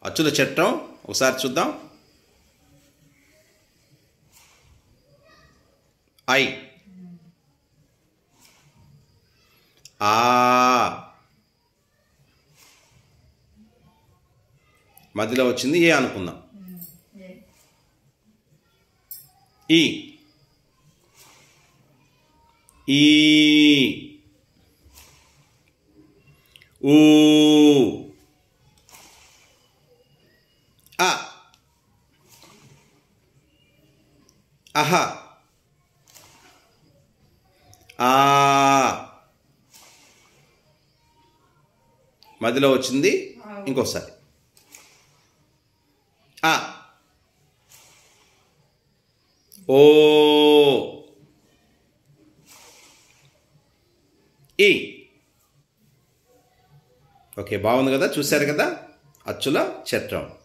అచ్చుల చట్రం ఒకసారి చూద్దాం. ఐ, ఆ, మధ్యలో వచ్చింది ఏ అనుకుందాం. ఈ, ఈ, ఊ, అ, అహ, ఆ, మధ్యలో వచ్చింది ఇంకోసారి. ఆ, ఓ, ఈ. ఓకే, బాగుంది కదా, చూశారు కదా అచ్చుల చట్రం.